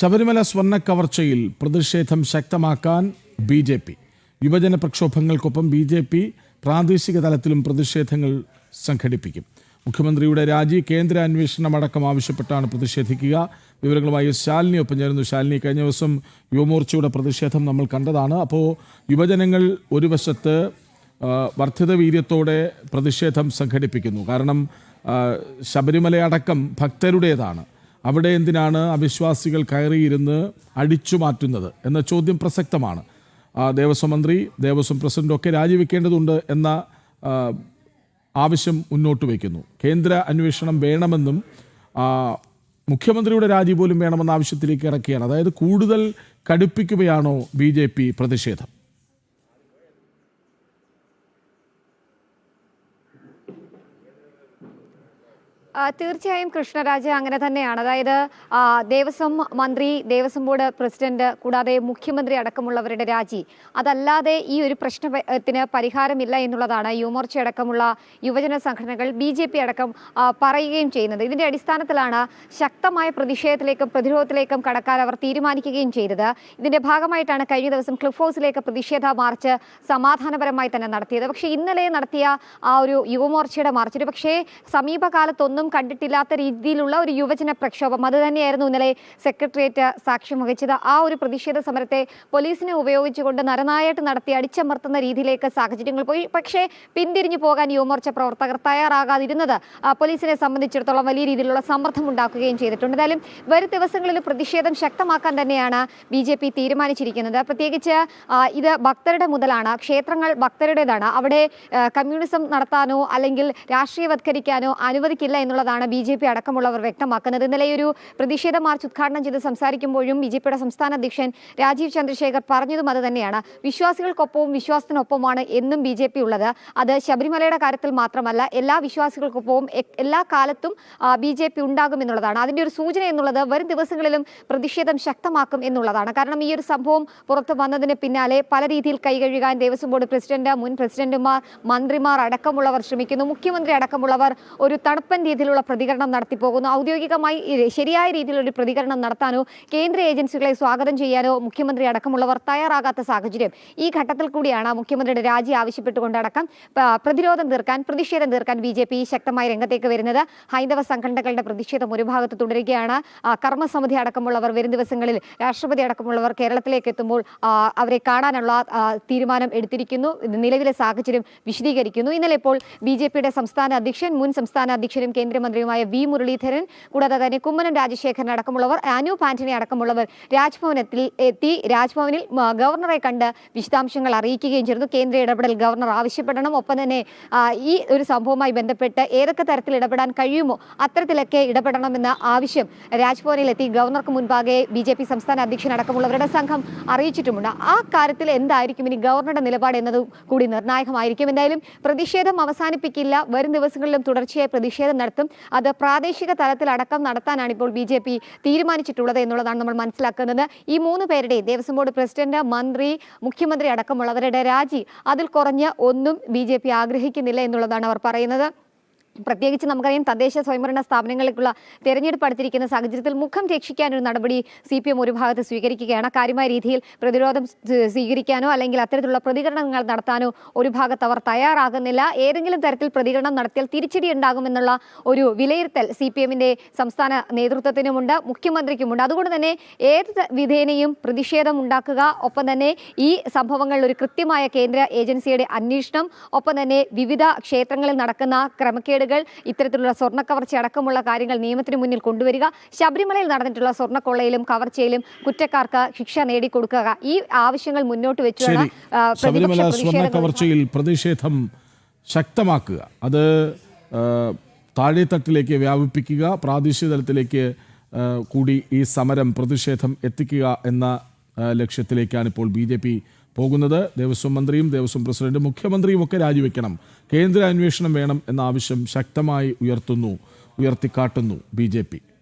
ശബരിമല സ്വർണ്ണ കവർച്ചയിൽ പ്രതിഷേധം ശക്തമാക്കാൻ ബി.ജെ.പി. യുവജന പ്രക്ഷോഭങ്ങൾക്കൊപ്പം ബി.ജെ.പി. പ്രാദേശിക തലത്തിലും പ്രതിഷേധങ്ങൾ സംഘടിപ്പിക്കും. മുഖ്യമന്ത്രിയുടെ രാജി, കേന്ദ്ര അന്വേഷണം അടക്കം ആവശ്യപ്പെട്ടാണ് പ്രതിഷേധിക്കുക. വിവരങ്ങളുമായി ശാലിനി ഒപ്പം ചേരുന്നു. ശാലിനി, കഴിഞ്ഞ ദിവസം യുവമോർച്ചയുടെ പ്രതിഷേധം നമ്മൾ കണ്ടതാണ്. അപ്പോൾ യുവജനങ്ങൾ ഒരു വശത്ത് വർദ്ധിത വീര്യത്തോടെ പ്രതിഷേധം സംഘടിപ്പിക്കുന്നു. കാരണം ശബരിമലയടക്കം ഭക്തരുടേതാണ്. അവിടെ എന്തിനാണ് അവിശ്വാസികൾ കയറിയിരുന്ന് അടിച്ചു മാറ്റുന്നത് എന്ന ചോദ്യം പ്രസക്തമാണ്. ദേവസ്വം മന്ത്രി, ദേവസ്വം പ്രസിഡന്റൊക്കെ രാജിവെക്കേണ്ടതുണ്ട് എന്ന ആവശ്യം മുന്നോട്ട് വയ്ക്കുന്നു. കേന്ദ്ര അന്വേഷണം വേണമെന്നും മുഖ്യമന്ത്രിയുടെ രാജി പോലും വേണമെന്ന ആവശ്യത്തിലേക്ക് ഇറക്കിയാണ്. അതായത് കൂടുതൽ കടുപ്പിക്കുകയാണോ ബി.ജെ.പി. പ്രതിഷേധം? തീർച്ചയായും കൃഷ്ണരാജ്, അങ്ങനെ തന്നെയാണ്. അതായത് ദേവസ്വം മന്ത്രി, ദേവസ്വം ബോർഡ് പ്രസിഡന്റ്, കൂടാതെ മുഖ്യമന്ത്രി അടക്കമുള്ളവരുടെ രാജി, അതല്ലാതെ ഈ ഒരു പ്രശ്നത്തിന് പരിഹാരമില്ല എന്നുള്ളതാണ് യുവമോർച്ച അടക്കമുള്ള യുവജന സംഘടനകൾ, ബി.ജെ.പി. അടക്കം പറയുകയും ചെയ്യുന്നത്. ഇതിന്റെ അടിസ്ഥാനത്തിലാണ് ശക്തമായ പ്രതിഷേധത്തിലേക്കും പ്രതിരോധത്തിലേക്കും കടക്കാൻ അവർ തീരുമാനിക്കുകയും ചെയ്തത്. ഇതിന്റെ ഭാഗമായിട്ടാണ് കഴിഞ്ഞ ദിവസം ക്ലിഫ് ഹൗസിലേക്ക് പ്രതിഷേധ മാർച്ച് സമാധാനപരമായി തന്നെ നടത്തിയത്. പക്ഷേ ഇന്നലെ നടത്തിയ ആ ഒരു യുവമോർച്ചയുടെ മാർച്ച് ഒരു പക്ഷേ സമീപകാലത്തൊന്നും കണ്ടിട്ടില്ലാത്ത രീതിയിലുള്ള ഒരു യുവജന പ്രക്ഷോഭം, അത് തന്നെയായിരുന്നു ഇന്നലെ സെക്രട്ടേറിയറ്റ് സാക്ഷ്യം വഹിച്ചത്. ആ ഒരു പ്രതിഷേധ സമരത്തെ പോലീസിനെ ഉപയോഗിച്ചുകൊണ്ട് നരനായിട്ട് നടത്തി അടിച്ചമർത്തുന്ന രീതിയിലേക്ക് സാഹചര്യങ്ങൾ പോയി. പക്ഷേ പിന്തിരിഞ്ഞു പോകാൻ യുവമോർച്ച പ്രവർത്തകർ തയ്യാറാകാതിരുന്നത് പോലീസിനെ സംബന്ധിച്ചിടത്തോളം വലിയ രീതിയിലുള്ള സമ്മർദ്ദം ഉണ്ടാക്കുകയും ചെയ്തിട്ടുണ്ട്. എന്തായാലും വരും ദിവസങ്ങളിൽ പ്രതിഷേധം ശക്തമാക്കാൻ തന്നെയാണ് ബി.ജെ.പി. തീരുമാനിച്ചിരിക്കുന്നത്. പ്രത്യേകിച്ച് ഇത് ഭക്തരുടെ മുതലാണ്, ക്ഷേത്രങ്ങൾ ഭക്തരുടേതാണ്. അവിടെ കമ്മ്യൂണിസം നടത്താനോ അല്ലെങ്കിൽ രാഷ്ട്രീയവത്കരിക്കാനോ അനുവദിക്കില്ല എന്നുള്ളതാണ് ബി.ജെ.പി. അടക്കമുള്ളവർ വ്യക്തമാക്കുന്നത്. ഇന്നലെ ഒരു പ്രതിഷേധ മാർച്ച് ഉദ്ഘാടനം ചെയ്ത് സംസാരിക്കുമ്പോഴും ബി.ജെ.പിയുടെ സംസ്ഥാന അധ്യക്ഷൻ രാജീവ് ചന്ദ്രശേഖർ പറഞ്ഞതും അത് തന്നെയാണ്. വിശ്വാസികൾക്കൊപ്പവും വിശ്വാസത്തിനൊപ്പമാണ് എന്നും ബി.ജെ.പി. ഉള്ളത്. അത് ശബരിമലയുടെ കാര്യത്തിൽ മാത്രമല്ല, എല്ലാ വിശ്വാസികൾക്കൊപ്പവും എല്ലാ കാലത്തും ബി.ജെ.പി. ഉണ്ടാകും എന്നുള്ളതാണ്. അതിൻ്റെ ഒരു സൂചന എന്നുള്ളത് വരും ദിവസങ്ങളിലും പ്രതിഷേധം ശക്തമാക്കും എന്നുള്ളതാണ്. കാരണം ഈ ഒരു സംഭവം പുറത്തു വന്നതിന് പിന്നാലെ പല രീതിയിൽ കൈകഴുകാൻ ദേവസ്വം ബോർഡ് പ്രസിഡന്റ്, മുൻ പ്രസിഡന്റുമാർ, മന്ത്രിമാർ അടക്കമുള്ളവർ ശ്രമിക്കുന്നു. മുഖ്യമന്ത്രി അടക്കമുള്ളവർ ഒരു തണുപ്പൻ രീതിയിലുള്ള പ്രതികരണം നടത്തിപ്പോകുന്നു. ഔദ്യോഗികമായി ശരിയായ രീതിയിലൊരു പ്രതികരണം നടത്താനോ കേന്ദ്ര ഏജൻസികളെ സ്വാഗതം ചെയ്യാനോ മുഖ്യമന്ത്രി അടക്കമുള്ളവർ തയ്യാറാകാത്ത സാഹചര്യം. ഈ ഘട്ടത്തിൽ കൂടിയാണ് മുഖ്യമന്ത്രിയുടെ രാജി ആവശ്യപ്പെട്ടുകൊണ്ടടക്കം പ്രതിരോധം തീർക്കാൻ, പ്രതിഷേധം തീർക്കാൻ ബി.ജെ.പി. ശക്തമായി രംഗത്തേക്ക് വരുന്നത്. ഹൈന്ദവ സംഘടനകളുടെ പ്രതിഷേധം ഒരു ഭാഗത്ത് തുടരുകയാണ്. കർമ്മസമിതി അടക്കമുള്ളവർ വരും ദിവസങ്ങളിൽ, രാഷ്ട്രപതി അടക്കമുള്ളവർ കേരളത്തിലേക്ക് എത്തുമ്പോൾ അവരെ കാണാനുള്ള തീരുമാനം എടുത്തിരിക്കുന്നു. നിലവിലെ സാഹചര്യം വിശദീകരിക്കുന്നു. ഇന്നലെ ഇപ്പോൾ ബി.ജെ.പിയുടെ സംസ്ഥാന അധ്യക്ഷൻ, മുൻ സംസ്ഥാന അധ്യക്ഷനും കേന്ദ്രമന്ത്രിയുമായ വി മുരളീധരൻ, കൂടാതെ തന്നെ കുമ്മനം രാജശേഖരൻ അടക്കമുള്ളവർ, അനൂപ് ആന്റണി അടക്കമുള്ളവർ രാജ്ഭവനത്തിൽ എത്തി രാജ്ഭവനിൽ ഗവർണറെ കണ്ട് വിശദാംശങ്ങൾ അറിയിക്കുകയും ചെയ്തു. കേന്ദ്ര ഇടപെടൽ ഗവർണർ ആവശ്യപ്പെടണം. ഒപ്പം തന്നെ ഈ ഒരു സംഭവവുമായി ബന്ധപ്പെട്ട് ഏതൊക്കെ തരത്തിൽ ഇടപെടാൻ കഴിയുമോ അത്തരത്തിലൊക്കെ ഇടപെടണമെന്ന ആവശ്യം രാജ്ഭവനിൽ എത്തി ഗവർണർക്ക് മുൻപാകെ ബി.ജെ.പി. സംസ്ഥാന അധ്യക്ഷൻ അടക്കമുള്ളവരുടെ സംഘം അറിയിച്ചിട്ടുമുണ്ട്. ആ കാര്യത്തിൽ എന്തായിരിക്കും ഇനി ഗവർണറുടെ നിലപാട് എന്നതും കൂടി നിർണായകമായിരിക്കും. എന്തായാലും പ്രതിഷേധം അവസാനിപ്പിക്കില്ല. വരും ദിവസങ്ങളിലും തുടർച്ചയായി പ്രതിഷേധം നടത്തും. അത് പ്രാദേശിക തലത്തിലടക്കം നടത്താനാണ് ഇപ്പോൾ ബി.ജെ.പി. തീരുമാനിച്ചിട്ടുള്ളത് എന്നുള്ളതാണ് നമ്മൾ മനസ്സിലാക്കുന്നത്. ഈ 3 പേരുടെയും, ദേവസ്വം ബോർഡ് പ്രസിഡന്റ്, മന്ത്രി, മുഖ്യമന്ത്രി അടക്കമുള്ളവരുടെ രാജി അതിൽ കുറഞ്ഞ് ഒന്നും ബി.ജെ.പി. ആഗ്രഹിക്കുന്നില്ല എന്നുള്ളതാണ് അവർ പറയുന്നത്. പ്രത്യേകിച്ച് നമുക്കറിയാം, തദ്ദേശ സ്വയംഭരണ സ്ഥാപനങ്ങളിലേക്കുള്ള തെരഞ്ഞെടുപ്പ് അടുത്തിരിക്കുന്ന സാഹചര്യത്തിൽ മുഖം രക്ഷിക്കാനൊരു നടപടി CPM ഒരു ഭാഗത്ത് സ്വീകരിക്കുകയാണ്. കാര്യമായ രീതിയിൽ പ്രതിരോധം സ്വീകരിക്കാനോ അല്ലെങ്കിൽ അത്തരത്തിലുള്ള പ്രതികരണങ്ങൾ നടത്താനോ ഒരു ഭാഗത്ത് അവർ തയ്യാറാകുന്നില്ല. ഏതെങ്കിലും തരത്തിൽ പ്രതികരണം നടത്തിയാൽ തിരിച്ചടി ഉണ്ടാകുമെന്നുള്ള ഒരു വിലയിരുത്തൽ CPMന്റെ സംസ്ഥാന നേതൃത്വത്തിനുമുണ്ട്, മുഖ്യമന്ത്രിക്കുമുണ്ട്. അതുകൊണ്ട് തന്നെ ഏത് വിധേനയും പ്രതിഷേധം ഉണ്ടാക്കുക, ഒപ്പം തന്നെ ഈ സംഭവങ്ങളിൽ ഒരു കൃത്യമായ കേന്ദ്ര ഏജൻസിയുടെ അന്വേഷണം, ഒപ്പം തന്നെ വിവിധ ക്ഷേത്രങ്ങളിൽ നടക്കുന്ന ക്രമക്കേട്, ഇത്തരത്തിലുള്ള സ്വർണ്ണക്കവർച്ച അടക്കമുള്ള കാര്യങ്ങൾ നിയമത്തിന് മുന്നിൽ കൊണ്ടുവരിക, ശബരിമലയിൽ നടന്നിട്ടുള്ള സ്വർണ്ണക്കൊള്ളയിലും കവർച്ചയിലും കുറ്റക്കാർക്ക് ശിക്ഷ നേടിക്കൊടുക്കുക, ഈ ആവശ്യങ്ങൾ മുന്നോട്ട് വെച്ചാണ് ശബരിമല സ്വർണ്ണക്കവർച്ചയിൽ പ്രതിഷേധം ശക്തമാക്കുക, അത് താഴെത്തട്ടിലേക്ക് വ്യാപിപ്പിക്കുക, പ്രാദേശിക തലത്തിലേക്ക് കൂടി ഈ സമരം, പ്രതിഷേധം എത്തിക്കുക എന്ന ലക്ഷ്യത്തിലേക്കാണ് ഇപ്പോൾ ബി.ജെ.പി. പോകുന്നത്. ദേവസ്വം മന്ത്രിയും ദേവസ്വം പ്രസിഡന്റും മുഖ്യമന്ത്രിയും ഒക്കെ രാജിവെക്കണം, കേന്ദ്ര അന്വേഷണം വേണം എന്ന ആവശ്യം ശക്തമായി ഉയർത്തിക്കാട്ടുന്നു ബി.ജെ.പി.